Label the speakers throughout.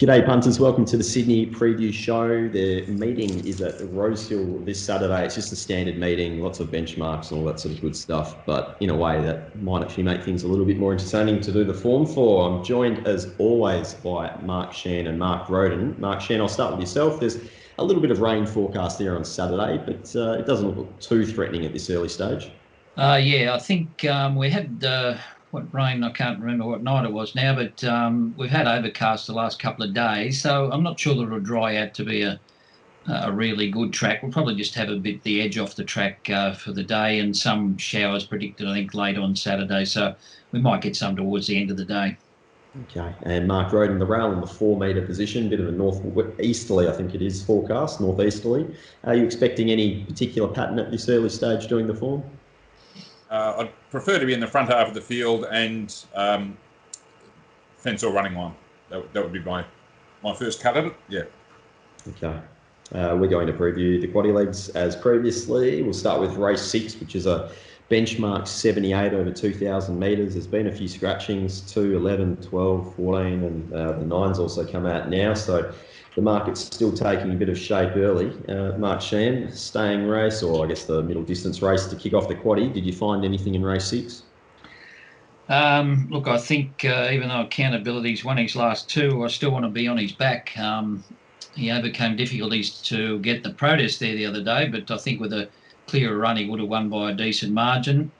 Speaker 1: G'day punters, welcome to the Sydney Preview Show. The meeting is at Rosehill this Saturday. It's just a standard meeting, lots of benchmarks and all that sort of good stuff, but in a way that might actually make things a little bit more entertaining to do the form for. I'm joined as always by Mark Shean and Mark Rhoden. Mark Shean, I'll start with yourself. There's a little bit of rain forecast there on Saturday, but it doesn't look too threatening at this early stage.
Speaker 2: Yeah, I think we had what rain, I can't remember what night it was now, but we've had overcast the last couple of days, so I'm not sure that it'll dry out to be a really good track. We'll probably just have a bit the edge off the track for the day, and some showers predicted, I think, late on Saturday, so we might get some towards the end of the day.
Speaker 1: Okay, and Mark Rhoden, the rail in the 4 metre position, bit of a north-easterly, I think it is forecast, northeasterly. Are you expecting any particular pattern at this early stage doing the form?
Speaker 3: I'd prefer to be in the front half of the field and fence or running line. That would be my first cut at it, yeah.
Speaker 1: Okay. We're going to preview the quaddie legs as previously. We'll start with race 6, which is a benchmark 78 over 2,000 metres. There's been a few scratchings, 2, 11, 12, 14, and the 9's also come out now. So the market's still taking a bit of shape early. Mark Shean, staying race, or I guess the middle distance race to kick off the quaddie. Did you find anything in race 6?
Speaker 2: Look, I think even though Accountability's won his last 2, I still want to be on his back. He overcame difficulties to get the protest there the other day, but I think with a clearer run he would have won by a decent margin.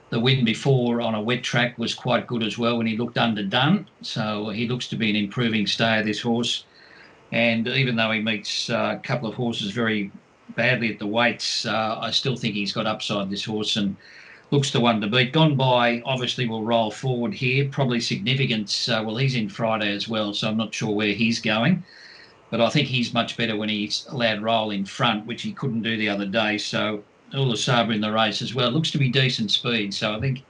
Speaker 2: The win before on a wet track was quite good as well when he looked underdone, so he looks to be an improving stayer, this horse. And even though he meets a couple of horses very badly at the weights, I still think he's got upside, this horse, and looks the one to beat. Gone By obviously will roll forward here, probably significance. Well, he's in Friday as well, so I'm not sure where he's going. But I think he's much better when he's allowed roll in front, which he couldn't do the other day. So Ula Sabre in the race as well. Looks to be decent speed, so I think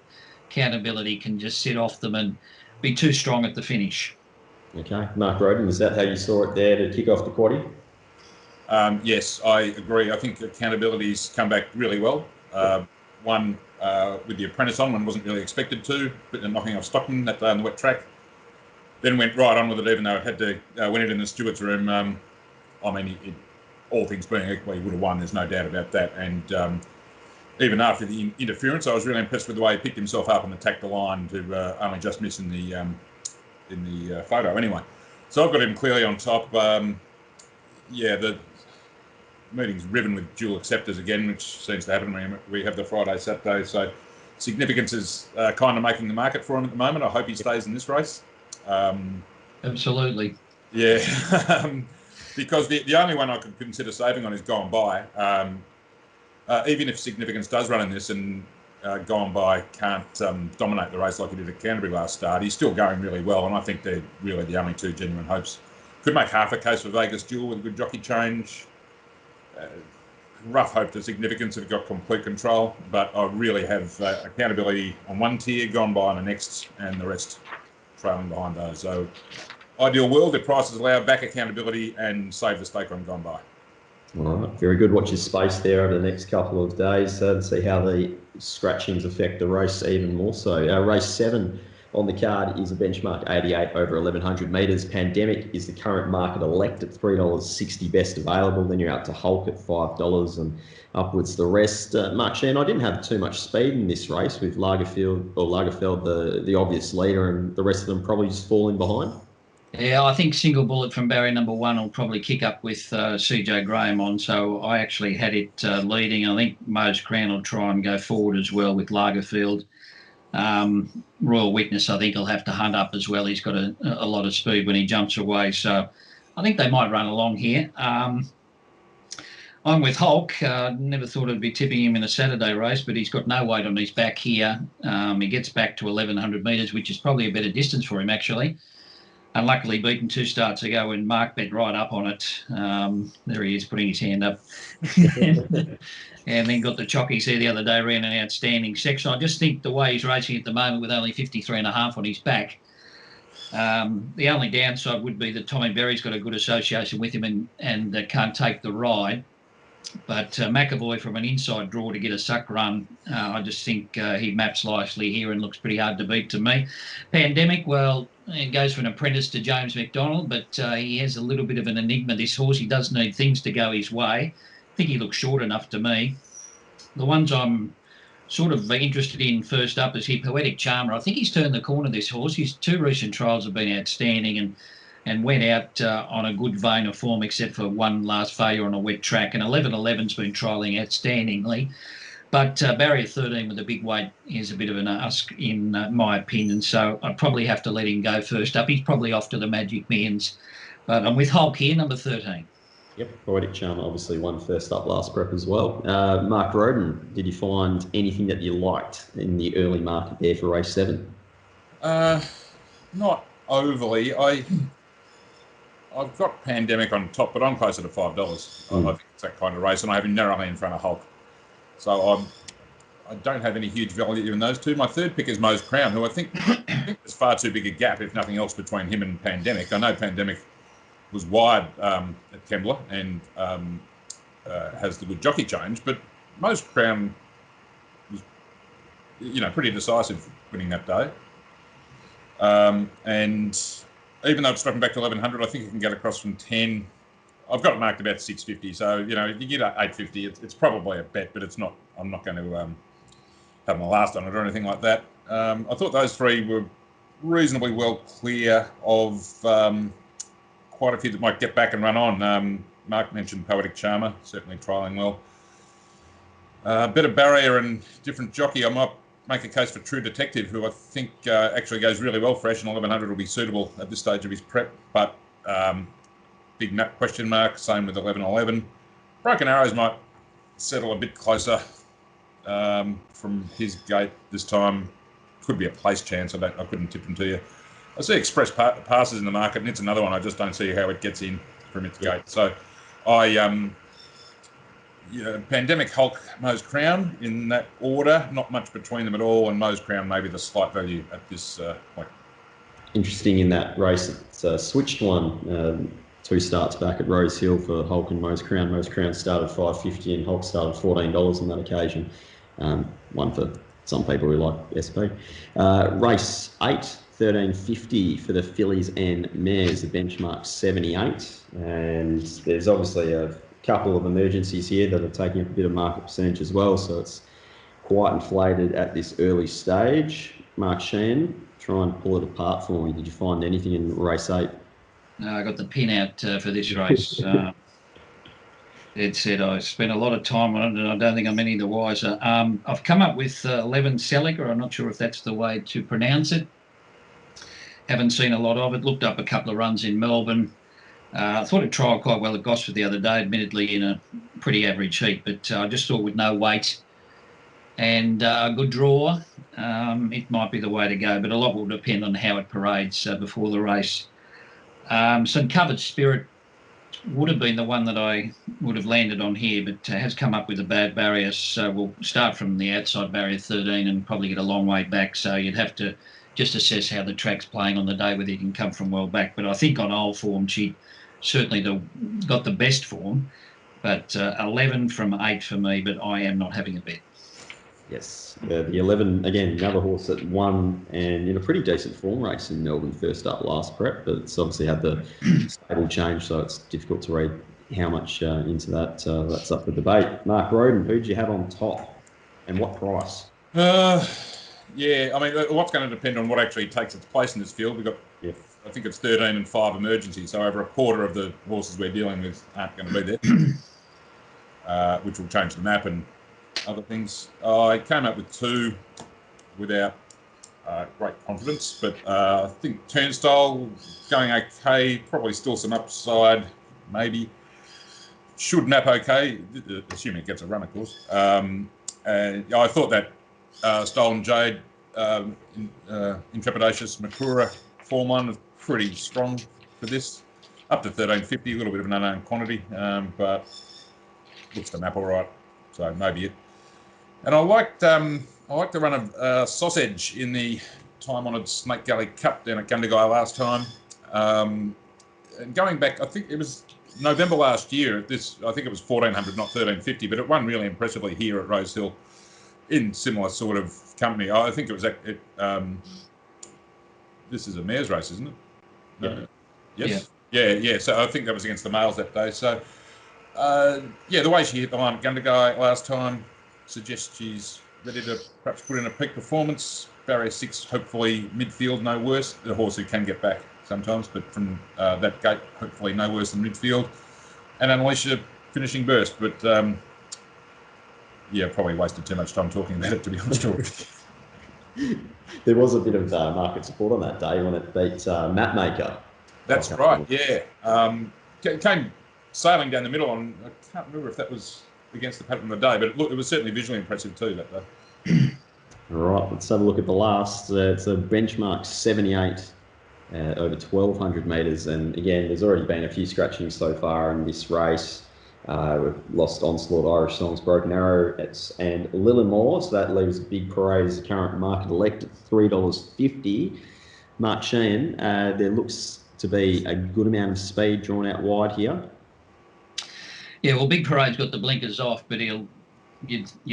Speaker 2: Accountability can just sit off them and be too strong at the finish.
Speaker 1: Okay, Mark Rhoden, is that how you saw it there to kick off the quaddie?
Speaker 3: Yes, I agree. I think Accountability's come back really well. One with the apprentice on, one wasn't really expected to, but knocking off Stockman that day on the wet track. Then went right on with it, even though it had to win it in the stewards' room. I mean, all things being equal, he would have won. There's no doubt about that. And even after the interference, I was really impressed with the way he picked himself up and attacked the line to only just miss in the photo. Anyway, so I've got him clearly on top. Yeah, the meeting's riven with dual acceptors again, which seems to happen when we have the Friday, Saturday. So significance is kind of making the market for him at the moment. I hope he stays in this race.
Speaker 2: Absolutely.
Speaker 3: Yeah, because the only one I could consider saving on is Gone By. Even if significance does run in this and Gone By can't dominate the race like he did at Canterbury last start, he's still going really well, and I think they're really the only 2 genuine hopes. Could make half a case for Vegas Duel with a good jockey change. Rough hope to significance if got complete control, but I really have Accountability on one tier, Gone By on the next, and the rest trailing behind those. So ideal world, if prices allow, back Accountability and save the stake on Gone By.
Speaker 1: All right, very good. Watch your space there over the next couple of days and see how the scratchings affect the race even more so. Race 7 on the card is a benchmark 88 over 1,100 metres. Pandemic is the current market elect at $3.60 best available. Then you're out to Hulk at $5 and upwards the rest. Mark Shean, I didn't have too much speed in this race with Lagerfeld the obvious leader, and the rest of them probably just falling behind.
Speaker 2: Yeah, I think Single Bullet from barrier number 1 will probably kick up with CJ Graham on, so I actually had it leading. I think Mo's Crown will try and go forward as well with Lagerfeld. Royal Witness, I think, he'll have to hunt up as well. He's got a lot of speed when he jumps away, so I think they might run along here. I'm with Hulk. Never thought I'd be tipping him in a Saturday race, but he's got no weight on his back here. He gets back to 1,100 metres, which is probably a better distance for him, actually. Unluckily beaten 2 starts ago when Mark bet right up on it. There he is putting his hand up. And then got the chockies there the other day, ran an outstanding section. I just think the way he's racing at the moment with only 53.5 on his back, the only downside would be that Tommy Berry's got a good association with him and can't take the ride. But McAvoy from an inside draw to get a suck run, I just think he maps nicely here and looks pretty hard to beat to me. Pandemic, well, it goes from an apprentice to James McDonald, but he has a little bit of an enigma, this horse. He does need things to go his way. I think he looks short enough to me. The ones I'm sort of interested in first up is here, Poetic Charmer. I think he's turned the corner, this horse. His 2 recent trials have been outstanding and went out on a good vein of form, except for one last failure on a wet track. And 11-11's been trialling outstandingly. But barrier 13 with a big weight is a bit of an ask, in my opinion. So I'd probably have to let him go first up. He's probably off to the Magic Millions. But I'm with Hulk here, number 13.
Speaker 1: Yep, Poetic Charmer obviously won first up last prep as well. Mark Rhoden, did you find anything that you liked in the early market there for race 7?
Speaker 3: Not overly. I've got Pandemic on top, but I'm closer to $5. I think it's that kind of race, and I have him narrowly in front of Hulk. So I don't have any huge value in those two. My third pick is Mo's Crown, who I think there's far too big a gap, if nothing else, between him and Pandemic. I know Pandemic was wide at Kembla and has the good jockey change, but Mo's Crown was, pretty decisive winning that day. And even though it's dropping back to 1100, I think you can get across from 10. I've got it marked about 650. So, if you get 850, it's probably a bet, but it's not. I'm not going to have my last on it or anything like that. I thought those three were reasonably well clear of quite a few that might get back and run on. Mark mentioned Poetic Charmer, certainly trialling well. Bit of barrier and different jockey. I might make a case for True Detective, who I think actually goes really well fresh, and 1100 will be suitable at this stage of his prep. But big question mark, same with 1111. Broken Arrows might settle a bit closer from his gate this time. Could be a place chance. I couldn't tip him to you. I see Express Passes in the market, and it's another one. I just don't see how it gets in from its gate. So Pandemic, Hulk, Mo's Crown in that order. Not much between them at all, and Mo's Crown maybe the slight value at this point.
Speaker 1: Interesting in that race, it's switched one. 2 starts back at Rosehill for Hulk and Mo's Crown. Mo's Crown started $5.50 and Hulk started $14 on that occasion. One for some people who like SP. Race 8, $13.50 for the fillies and mares, the benchmark 78. And there's obviously a couple of emergencies here that are taking up a bit of market percentage as well, so it's quite inflated at this early stage. Mark Shean, try and pull it apart for me. Did you find anything in race 8?
Speaker 2: No, I got the pin out for this race. Ed said I spent a lot of time on it, and I don't think I'm any the wiser. I've come up with 11 Celica. I'm not sure if that's the way to pronounce it. Haven't seen a lot of it. Looked up a couple of runs in Melbourne. I thought it trialled quite well at Gosford the other day, admittedly in a pretty average heat, but I just thought with no weight and a good draw, it might be the way to go, but a lot will depend on how it parades before the race. St Covered Spirit would have been the one that I would have landed on here, but has come up with a bad barrier, so we'll start from the outside barrier 13 and probably get a long way back, so you'd have to just assess how the track's playing on the day, whether you can come from well back. But I think on old form, she certainly got the best form, but 11 from 8 for me, but I am not having a bet.
Speaker 1: Yes, the 11, again, another horse that won and in a pretty decent form race in Melbourne first up last prep, but it's obviously had the stable change, so it's difficult to read how much into that. That's up for debate. Mark Rhoden, who did you have on top and what price?
Speaker 3: Yeah, I mean, what's going to depend on what actually takes its place in this field. We've got, I think it's 13 and 5 emergencies, so over a quarter of the horses we're dealing with aren't going to be there, which will change the map and other things. I came up with 2 without great confidence, but I think Turnstile going okay, probably still some upside, maybe. Should map okay, assuming it gets a run, of course. And I thought that Stolen Jade, Intrepidatious Makura form one was pretty strong for this. Up to 13.50, a little bit of an unknown quantity, but looks to map all right, so maybe it. And I liked the run of Sausage in the time-honoured Snake Gully Cup down at Gundagai last time. And going back, I think it was November last year, I think it was 1400, not 1350, but it won really impressively here at Rosehill in similar sort of company. I think it was this is a mare's race, isn't it? Yes. Yeah. So I think that was against the males that day. So the way she hit the line at Gundagai last time suggests she's ready to perhaps put in a peak performance. Barrier 6, hopefully midfield, no worse. The horse who can get back sometimes, but from that gate, hopefully no worse than midfield. And Alicia finishing burst, but probably wasted too much time talking about it, to be honest with
Speaker 1: you. There was a bit of market support on that day when it beat Mapmaker.
Speaker 3: That's right, yeah. Came sailing down the middle on, I can't remember if that was against the pattern of the day, but it was certainly visually impressive too that day.
Speaker 1: All right, let's have a look at the last. It's a benchmark 78 over 1,200 metres. And again, there's already been a few scratchings so far in this race. We've lost Onslaught, Irish Songs, Broken Arrow, and Lillimore. So that leaves Big Parade as the current market elect at $3.50. Mark Shean, there looks to be a good amount of speed drawn out wide here.
Speaker 2: Yeah, well, Big Parade's got the blinkers off, but you'd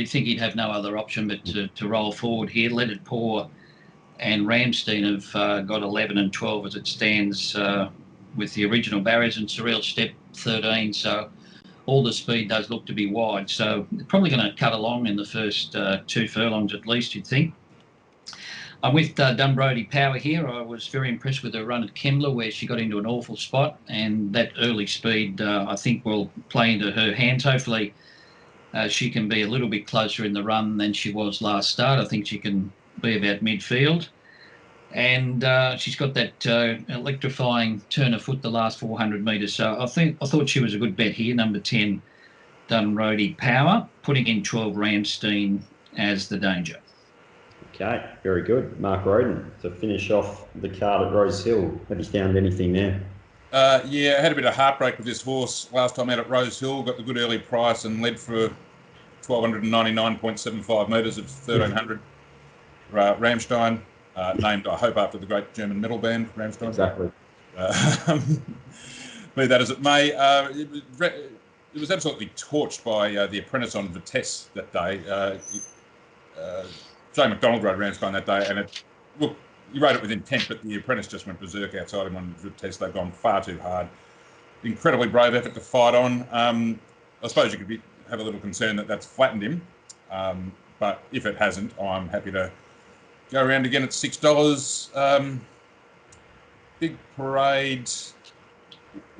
Speaker 2: think he'd have no other option but to roll forward here. Let It Pour and Ramstein have got 11 and 12 as it stands with the original barriers, and Ciurleo step 13. So all the speed does look to be wide. So they're probably going to cut along in the first 2 furlongs at least, you'd think. I'm with Dunbrody Power here. I was very impressed with her run at Kembla, where she got into an awful spot, and that early speed I think will play into her hands. Hopefully she can be a little bit closer in the run than she was last start. I think she can be about midfield. And she's got that electrifying turn of foot the last 400 metres. So I thought she was a good bet here, number 10, Dunbrody Power, putting in 12 Ramstein as the danger.
Speaker 1: Okay, very good. Mark Rhoden, to finish off the card at Rosehill. Have you found anything there?
Speaker 3: I had a bit of heartbreak with this horse last time out at Rosehill. Got the good early price and led for 1,299.75 metres at 1,300. Ramstein, named, I hope, after the great German metal band, Ramstein.
Speaker 1: Exactly.
Speaker 3: Be that as it may, it was absolutely torched by the apprentice on Vitesse that day. Jay McDonald rode Ramstein that day, and he rode it with intent, but the apprentice just went berserk outside him on Vitesse. They've gone far too hard. Incredibly brave effort to fight on. I suppose you could have a little concern that that's flattened him, but if it hasn't, I'm happy to go around again at $6. Big Parade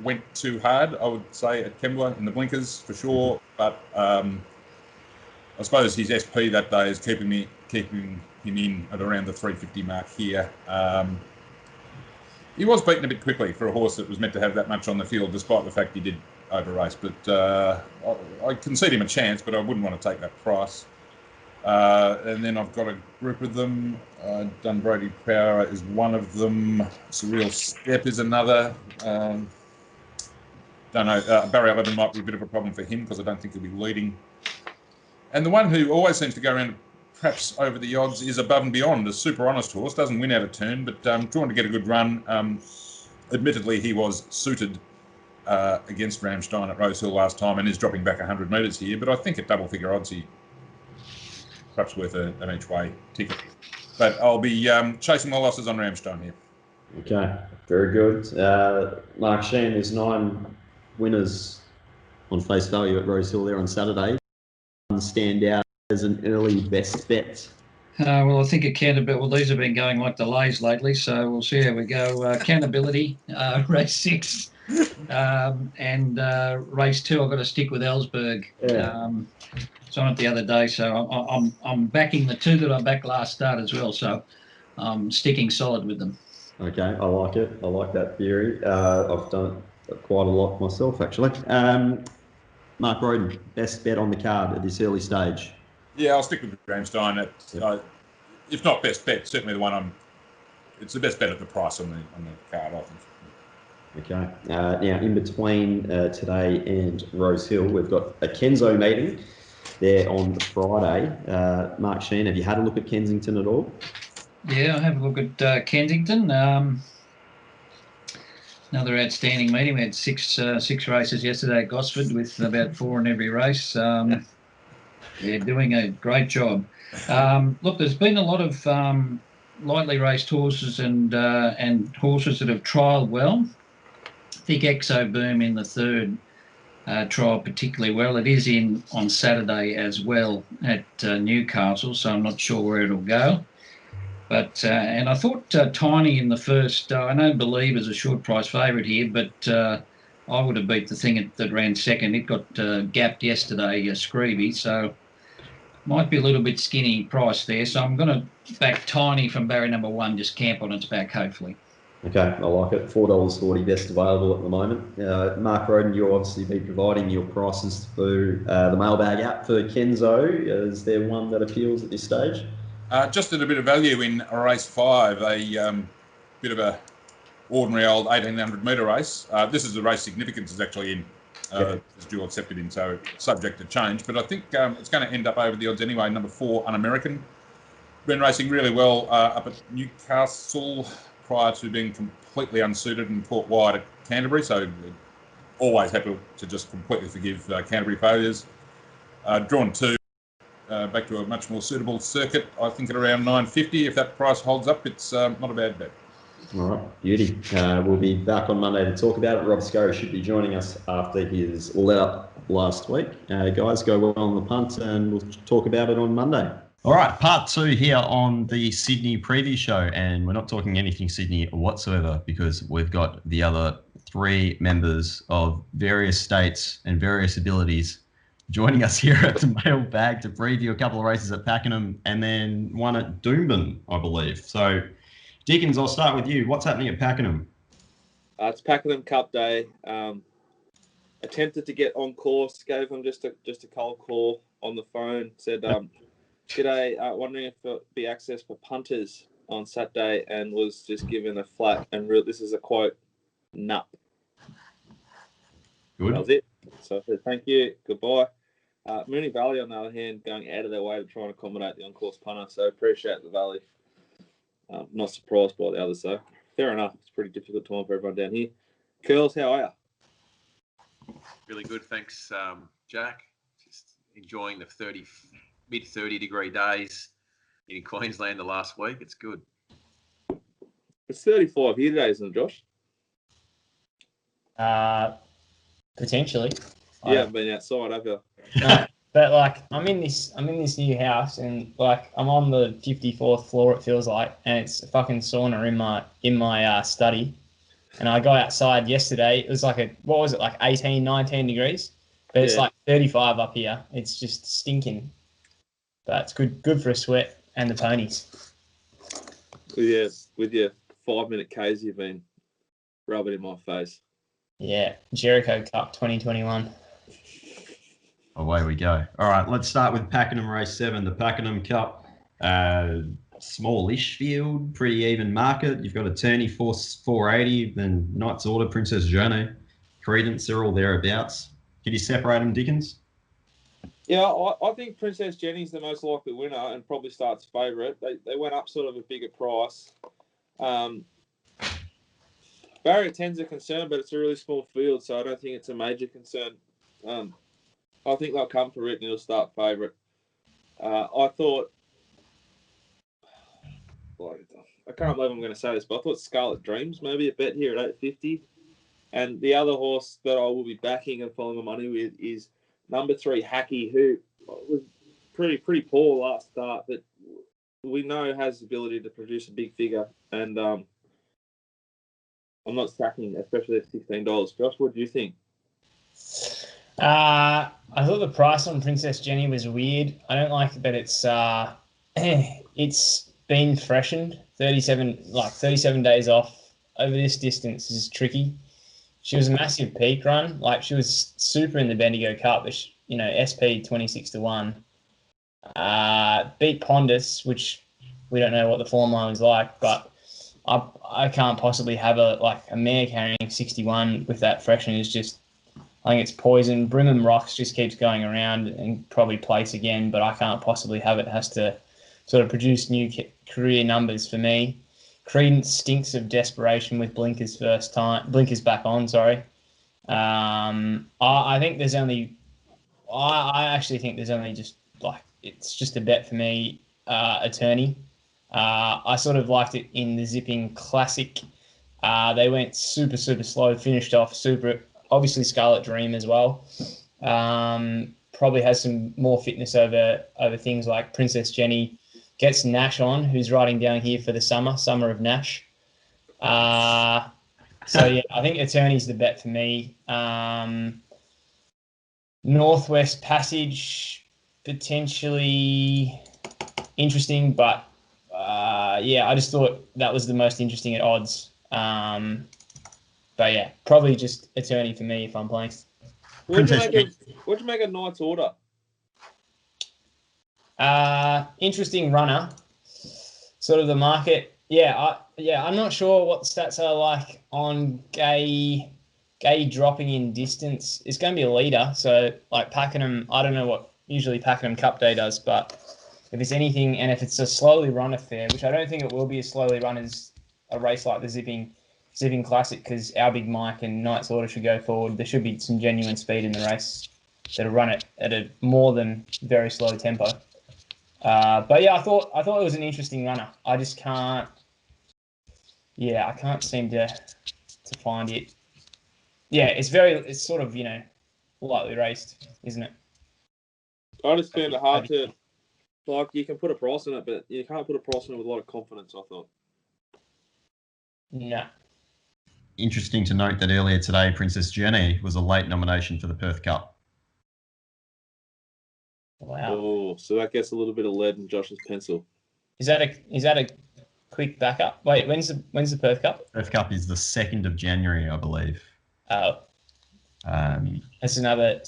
Speaker 3: went too hard, I would say, at Kembla in the blinkers for sure, but I suppose his SP that day is keeping him in at around the 350 mark here. He was beaten a bit quickly for a horse that was meant to have that much on the field, despite the fact he did over-race. But I concede him a chance, but I wouldn't want to take that price. And then I've got a group of them. Dunbrody Power is one of them. Surreal Step is another. Don't know. Barry 11 might be a bit of a problem for him because I don't think he'll be leading. And the one who always seems to go around perhaps over the odds is Above and Beyond, a super honest horse. Doesn't win out of turn, but drawn to get a good run. Admittedly, he was suited against Ramstein at Rosehill last time and is dropping back 100 metres here. But I think at double figure odds, he perhaps worth an each way ticket. But I'll be chasing my losses on Ramstein here.
Speaker 1: Okay, very good. Mark Shean, there's 9 winners on face value at Rosehill there on Saturday. Stand out as an early best bet?
Speaker 2: Well, I think accountability. Well, these have been going like the lays lately, so we'll see how we go. Accountability, race 6, and race 2. I've got to stick with Ellsberg.
Speaker 1: Yeah.
Speaker 2: It's on it the other day, so I'm backing the 2 that I backed last start as well. So I'm sticking solid with them.
Speaker 1: Okay, I like it. I like that theory. I've done it quite a lot myself, actually. Mark Rhoden, best bet on the card at this early stage?
Speaker 3: Yeah, I'll stick with Ramstein. If not best bet, certainly the one it's the best bet at the price on the card, I think.
Speaker 1: Okay. Now, in between today and Rosehill, we've got a Kenzo meeting there on Friday. Mark Shean, have you had a look at Kensington at all?
Speaker 2: Yeah, I have a look at Kensington. Another outstanding meeting. We had six races yesterday at Gosford with about 4 in every race. They're doing a great job. Look, there's been a lot of lightly raced horses and horses that have trialled well. I think Exo Boom in the third trial particularly well. It is in on Saturday as well at Newcastle, so I'm not sure where it'll go. But and I thought Tiny in the first. I know Believe is a short price favourite here, but I would have beat the thing that ran second. It got gapped yesterday, Screevy, so might be a little bit skinny price there. So I'm going to back Tiny from barrier number 1. Just camp on its back, hopefully.
Speaker 1: Okay, I like it. $4.40 best available at the moment. Mark Rhoden, you'll obviously be providing your prices through the mailbag app for Kenzo. Is there one that appeals at this stage?
Speaker 3: Just at a bit of value in race 5, a bit of a ordinary old 1,800 metre race. This is the race significance is actually in. It's dual accepted in, so subject to change. But I think it's going to end up over the odds anyway. Number 4, Un-American. Been racing really well up at Newcastle prior to being completely unsuited and caught wide at Canterbury. So always happy to just completely forgive Canterbury failures. Drawn 2. Back to a much more suitable circuit, I think at around $9.50. If that price holds up, it's not a bad bet.
Speaker 1: All right, beauty. We'll be back on Monday to talk about it. Rob Scurry should be joining us after his let-up last week. Guys, go well on the punt, and we'll talk about it on Monday.
Speaker 4: All right, part 2 here on the Sydney preview show, and we're not talking anything Sydney whatsoever because we've got the other 3 members of various states and various abilities joining us here at the mailbag to preview a couple of races at Pakenham and then one at Doomben, I believe. So, Dickens, I'll start with you. What's happening at Pakenham?
Speaker 5: It's Pakenham Cup Day. Attempted to get on course, gave them just a cold call on the phone. Said, "G'day, wondering if there'll be access for punters on Saturday," and was just given a flat. And this is a quote, "Nup."
Speaker 4: Good.
Speaker 5: That was it. So I said, "Thank you, goodbye." Moonee Valley, on the other hand, going out of their way to try and accommodate the on-course punter. So appreciate the Valley. Not surprised by the others, though. Fair enough. It's a pretty difficult time for everyone down here. Curls, how are you?
Speaker 6: Really good, thanks, Jack. Just enjoying the mid-30 degree days in Queensland the last week. It's good.
Speaker 5: It's 35 here today, isn't it, Josh?
Speaker 7: Potentially.
Speaker 5: You haven't been outside, have you?
Speaker 7: No, but like I'm in this new house, and like I'm on the 54th floor, it feels like, and it's a fucking sauna in my study. And I got outside yesterday. It was like 18, 19 degrees, but it's like 35 up here. It's just stinking. But it's good for a sweat and the ponies.
Speaker 5: With your 5-minute Ks you've been rubbing in my face.
Speaker 7: Yeah, Jericho Cup 2021.
Speaker 4: Away we go. All right, let's start with Pakenham Race 7, the Pakenham Cup. Smallish field, pretty even market. You've got a Turney 480, then Knight's Order, Princess Journey, Credence, they're all thereabouts. Could you separate them, Dickens?
Speaker 5: Yeah, I think Princess Jenny's the most likely winner and probably starts favourite. They went up sort of a bigger price. Barrier 10's a concern, but it's a really small field, so I don't think it's a major concern. I think they'll come for it and he'll start favourite. I thought, I can't believe I'm going to say this, but I thought Scarlet Dreams maybe a bet here at $8.50. And the other horse that I will be backing and following my money with is number 3, Hacky, who was pretty poor last start, but we know has the ability to produce a big figure. And I'm not stacking, especially at $16. Josh, what do you think?
Speaker 7: I thought the price on Princess Jenny was weird. I don't like that it's been freshened. 37 days off over this distance is tricky. She was a massive peak run. Like, she was super in the Bendigo Cup, but SP 26-1. Beat Pondus, which we don't know what the form line was like, but I can't possibly have a mare carrying 61 with that freshen. Is just, I think it's poison. Brimham Rocks just keeps going around and probably place again, but I can't possibly have it. It has to sort of produce new career numbers for me. Credence stinks of desperation with blinkers back on. Sorry. I think there's only. I actually think there's only just like it's just a bet for me. Attorney. I sort of liked it in the Zipping Classic. They went super slow, finished off super. Obviously, Scarlet Dream as well. Probably has some more fitness over things like Princess Jenny. Gets Nash on, who's riding down here for the summer of Nash. So yeah, I think Attorney's the bet for me. Northwest Passage potentially interesting, but yeah, I just thought that was the most interesting at odds. But yeah, probably just Attorney for me if I'm playing.
Speaker 5: What'd you make of Knight's Order?
Speaker 7: Interesting runner. Sort of the market. I'm not sure what the stats are like on Gay dropping in distance. It's going to be a leader. So like Pakenham, I don't know what usually Pakenham Cup Day does, but if it's anything, and if it's a slowly run affair, which I don't think it will be as slowly run as a race like the Zipping Classic, because our big Mike and Knight's Order should go forward. There should be some genuine speed in the race that'll run it at a more than very slow tempo. But yeah, I thought it was an interesting runner. I just can't. Yeah, I can't seem to find it. Yeah, it's sort of lightly raced, isn't it?
Speaker 5: I just found it hard to like. You can put a price on it, but you can't put a price on it with a lot of confidence. I thought.
Speaker 7: No.
Speaker 4: Interesting to note that earlier today, Princess Jenny was a late nomination for the Perth Cup.
Speaker 7: Wow.
Speaker 5: Oh, so that gets a little bit of lead in Josh's pencil.
Speaker 7: Is that a quick backup? Wait, when's the Perth Cup?
Speaker 4: Perth Cup is the 2nd of January, I believe.
Speaker 7: Oh. It's another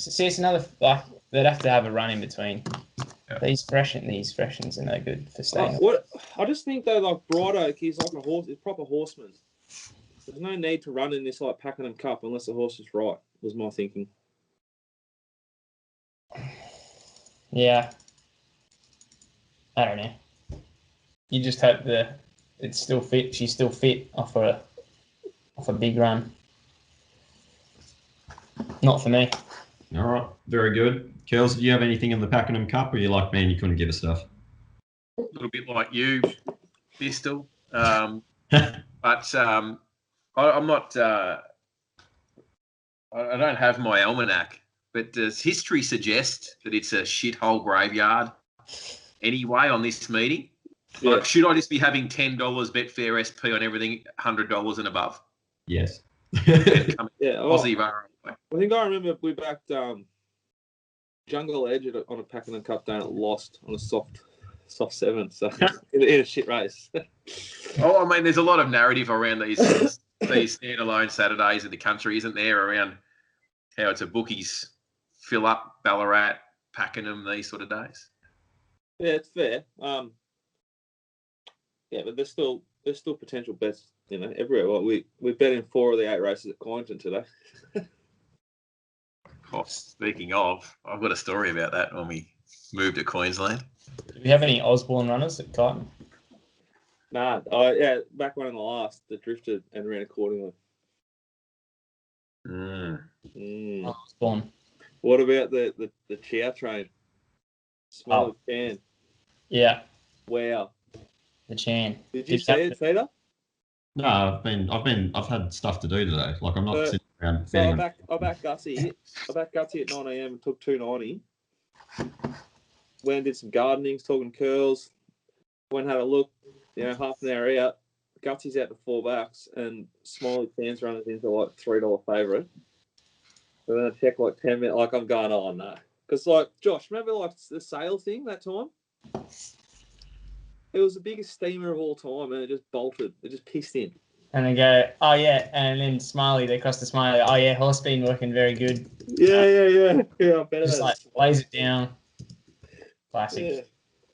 Speaker 7: like they'd have to have a run in between.
Speaker 4: Yeah.
Speaker 7: These freshens are no good for staying.
Speaker 5: I just think though, like Bright Oak, he's like a horse, he's a proper horseman. There's no need to run in this like Pakenham Cup unless the horse is right. Was my thinking.
Speaker 7: Yeah. I don't know. You just hope it's still fit. She's still fit off a big run. Not for me.
Speaker 4: All right, very good. Kels, do you have anything in the Pakenham Cup, or you like me and you couldn't give us stuff?
Speaker 6: A little bit like you, Pistol. But I'm not. I don't have my almanac. But does history suggest that it's a shithole graveyard anyway on this meeting?
Speaker 5: Yeah.
Speaker 6: Like, should I just be having $10 Betfair SP on everything, $100 and above?
Speaker 4: Yes.
Speaker 5: Yeah.
Speaker 6: Aussie bar.
Speaker 5: I think I remember we backed Jungle Edge on a Pakenham Cup day and it lost on a soft 7, so in a shit race.
Speaker 6: Oh, I mean, there's a lot of narrative around these standalone Saturdays in the country, isn't there, around how it's a bookies fill up Ballarat, Pakenham, these sort of days.
Speaker 5: Yeah, it's fair. Yeah, but there's still potential bets, everywhere. Well, we bet in 4 of the 8 races at Kyneton today.
Speaker 6: Oh, speaking of, I've got a story about that when we moved to Queensland.
Speaker 7: Do we have any Osborne runners at Kyneton?
Speaker 5: Nah, back one in the last that drifted and ran accordingly.
Speaker 7: Osborne.
Speaker 5: What about the Chow train? Small can.
Speaker 7: Yeah.
Speaker 5: Wow.
Speaker 7: The Chan.
Speaker 5: Did you see it, Peter?
Speaker 4: No, I've had stuff to do today. Like I'm not sitting around.
Speaker 5: So I backed Gutsy. I backed Gutsy at 9 a.m. and took $2.90. Went and did some gardening, talking curls. Went and had a look. Half an hour out. Gutsy's out to $4, and Smiley Chance runners into like $3 favourite. And then I check like 10 minutes. Like I'm going, oh no, because like Josh, remember like the sale thing that time? It was the biggest steamer of all time, and it just bolted. It just pissed in.
Speaker 7: And they go, oh yeah, and then Smiley, they cross the Smiley. Oh yeah, horse been working very good.
Speaker 5: Yeah. Better
Speaker 7: just like lays it down. Classic.
Speaker 5: Yeah.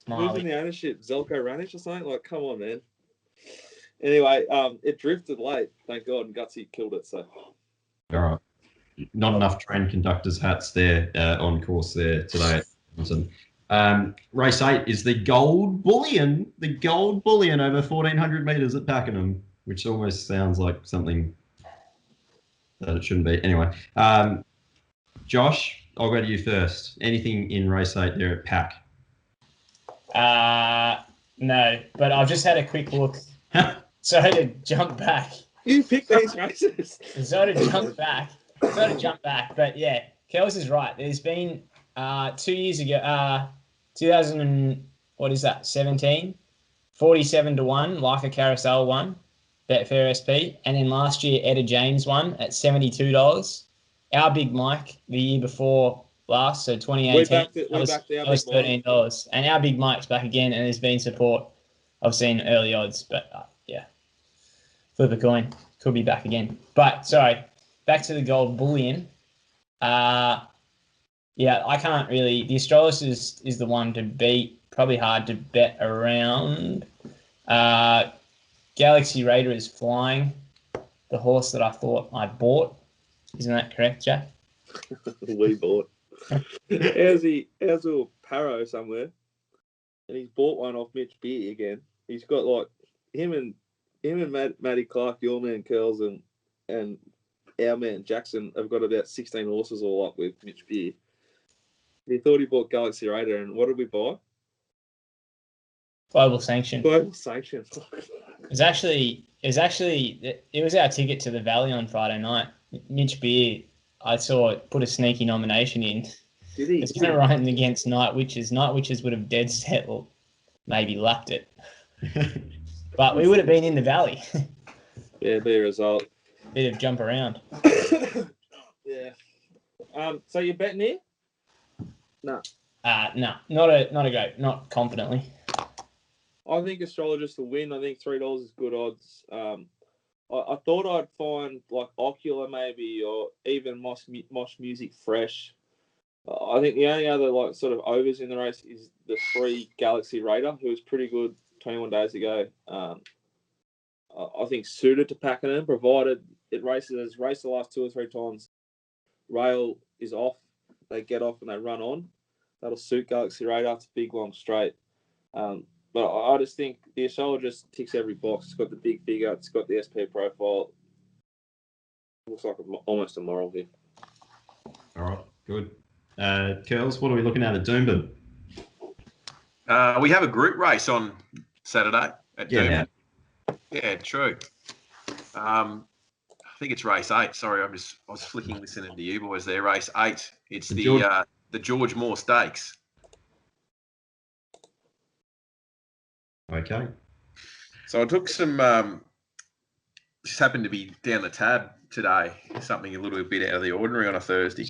Speaker 7: Smiley.
Speaker 5: Losing the ownership, Zelko Ranich or something. Like, come on, man. Anyway, it drifted late, thank God, and Gutsy killed it. So.
Speaker 4: All right. Not enough train conductors' hats there on course there today. Race 8 is the Gold Bullion. The Gold Bullion over 1,400 metres at Pakenham, which almost sounds like something that it shouldn't be. Anyway, Josh, I'll go to you first. Anything in Race 8 there at Pack?
Speaker 7: No, but I've just had a quick look. So to jump back.
Speaker 5: You pick these races.
Speaker 7: So to jump back. But yeah, Kels is right. There's been 2 years ago, 17, 47-1, like a carousel won, Betfair SP, and then last year Etta James won at $72. Our Big Mike the year before last, so 2018,
Speaker 5: we're back to
Speaker 7: that was $13, and our Big Mike's back again, and there's been support. I've seen early odds, but yeah, flip a coin, could be back again. But sorry, back to the Gold Bullion. Yeah, I can't really. The Astralis is the one to beat. Probably hard to bet around. Galaxy Raider is flying. The horse that I thought I bought. Isn't that correct, Jack?
Speaker 5: We bought. How's a little Paro somewhere, and he's bought one off Mitch Beer again. He's got like him and Matty Clark, your man Curls, and our man Jackson have got about 16 horses all up with Mitch Beer. He thought he bought Galaxy Raider, and what did we buy?
Speaker 7: Global Sanction.
Speaker 5: Global Sanction.
Speaker 7: It was our ticket to the Valley on Friday night. Mitch Beer, I saw put a sneaky nomination in.
Speaker 5: Did he?
Speaker 7: It's going to run against Night Witches. Night Witches would have dead set or maybe lapped it. But we would have been in the Valley.
Speaker 5: Yeah, be a result.
Speaker 7: Bit of jump around.
Speaker 5: Yeah. So you're betting here? No.
Speaker 7: No, not a go. Not confidently.
Speaker 5: I think Astrologist will win. I think $3 is good odds. I thought I'd find like Ocular maybe, or even Mosh Music Fresh. I think the only other like sort of overs in the race is the 3 Galaxy Raider, who was pretty good 21 days ago. I think suited to Pakenham, provided it races the last 2 or 3 times. Rail is off, they get off and they run on. That'll suit Galaxy Raider. It's a big long straight. But I just think the Astrologist ticks every box. It's got the big figure. It's got the SP profile. Looks like almost a moral here.
Speaker 4: All right, good. Curls, what are we looking at Doomben?
Speaker 6: We have a group race on Saturday at Doomben. Yeah, true. I think it's race 8. Sorry, I was flicking listening to you boys there. Race 8. It's the George Moore Stakes.
Speaker 4: Okay.
Speaker 6: So I took some. Just happened to be down the tab today. Something a little bit out of the ordinary on a Thursday.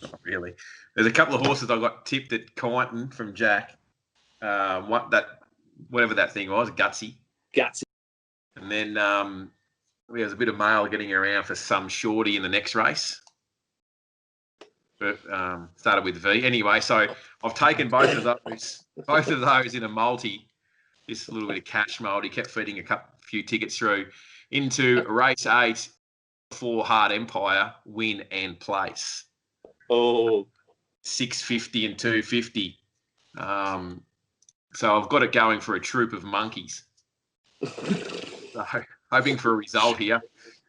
Speaker 6: Not really. There's a couple of horses I got tipped at Kyneton from Jack. Whatever that thing was, Gutsy. And then there's a bit of mail getting around for some shorty in the next race. But started with V. Anyway, so I've taken both of those in a multi. This little bit of cash multi, kept feeding a few tickets through into race 8 for Hard Empire, win and place.
Speaker 5: Oh,
Speaker 6: 650 and 250. So I've got it going for a troop of monkeys. So hoping for a result here.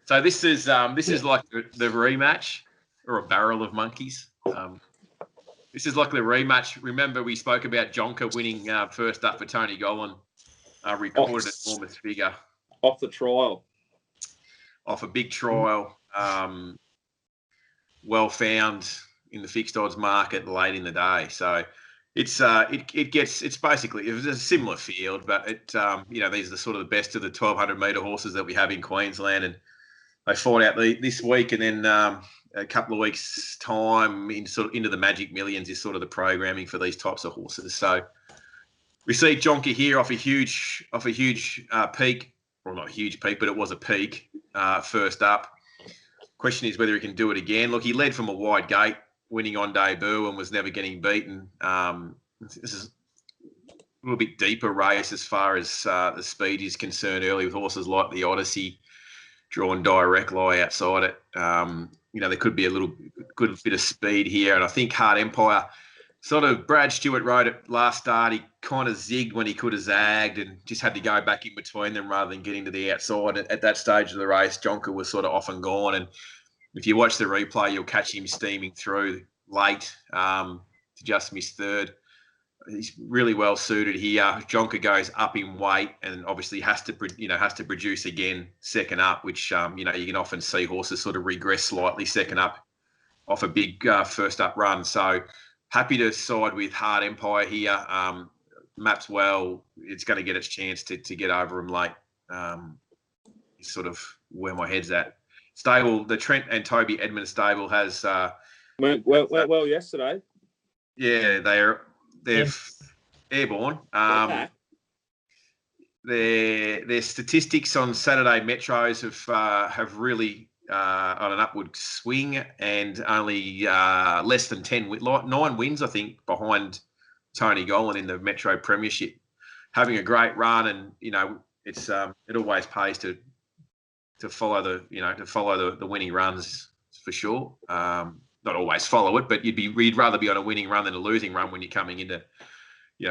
Speaker 6: So this is like the rematch, or a barrel of monkeys. This is like the rematch. Remember we spoke about Jonker winning first up for Tony Gollan, recorded an enormous figure.
Speaker 5: Off the trial.
Speaker 6: Off a big trial, well found in the fixed odds market late in the day. So it's basically, it was a similar field, but these are the sort of the best of the 1,200 metre horses that we have in Queensland, and they fought out this week, and then a couple of weeks' time into the Magic Millions is sort of the programming for these types of horses. So we see Jonker here off a huge peak, well, not a huge peak, but it was a peak first up. Question is whether he can do it again. Look, he led from a wide gate, winning on debut, and was never getting beaten. This is a little bit deeper race as far as the speed is concerned early, with horses like the Odyssey drawn direct lie outside it. There could be a good bit of speed here, and I think Hard Empire sort of Brad Stewart rode it last start. He kind of zigged when he could have zagged and just had to go back in between them rather than getting to the outside. At that stage of the race, Jonker was sort of off and gone. And if you watch the replay, you'll catch him steaming through late to just miss third. He's really well suited here. Jonker goes up in weight and obviously has to produce again second up, which you can often see horses sort of regress slightly second up off a big first up run. So happy to side with Hard Empire here. Maps well. It's going to get its chance to get over him late. Is sort of where my head's at. Stable, the Trent and Toby Edmund stable has
Speaker 5: went well yesterday.
Speaker 6: Yeah, they're airborne. Their statistics on Saturday Metros have really on an upward swing, and only less than 9 wins, I think, behind Tony Golan in the Metro Premiership. Having a great run, and it's it always pays to follow the winning runs for sure. Not always follow it, but you'd rather be on a winning run than a losing run when you're coming into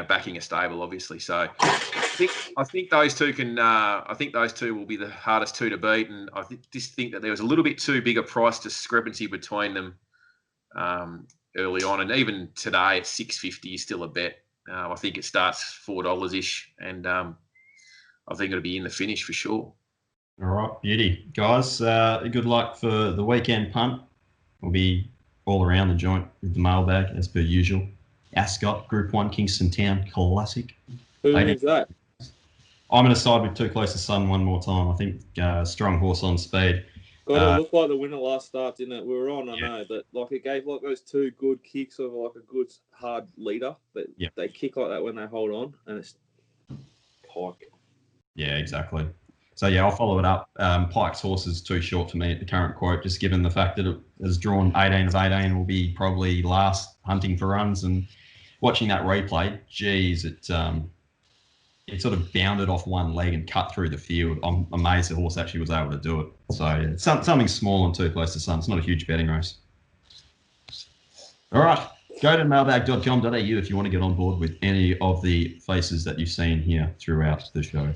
Speaker 6: backing a stable, obviously. So I think those two will be the hardest two to beat, and I just think that there was a little bit too big a price discrepancy between them early on, and even today at $6.50 is still a bet. I think it starts $4 ish, and I think it'll be in the finish for sure.
Speaker 4: All right, beauty, guys. Good luck for the weekend punt. We'll be all around the joint with the mailbag as per usual. Ascot, Group 1, Kingston Town Classic.
Speaker 5: Who is that?
Speaker 4: I'm going to side with Too Close to Sun one more time. I think strong horse on speed.
Speaker 5: God, it looked like the winner last start, didn't it? We were on, I know, but it gave those two good kicks of a good hard leader. But they kick like that when they hold on, and it's Pike.
Speaker 4: Yeah, exactly. So, I'll follow it up. Pike's horse is too short for me at the current quote, just given the fact that it has drawn 18 of 18, will be probably last hunting for runs. And watching that replay, geez, it sort of bounded off one leg and cut through the field. I'm amazed the horse actually was able to do it. So, it's something small and Too Close to Sun. It's not a huge betting race. All right, go to mailbag.com.au if you want to get on board with any of the faces that you've seen here throughout the show.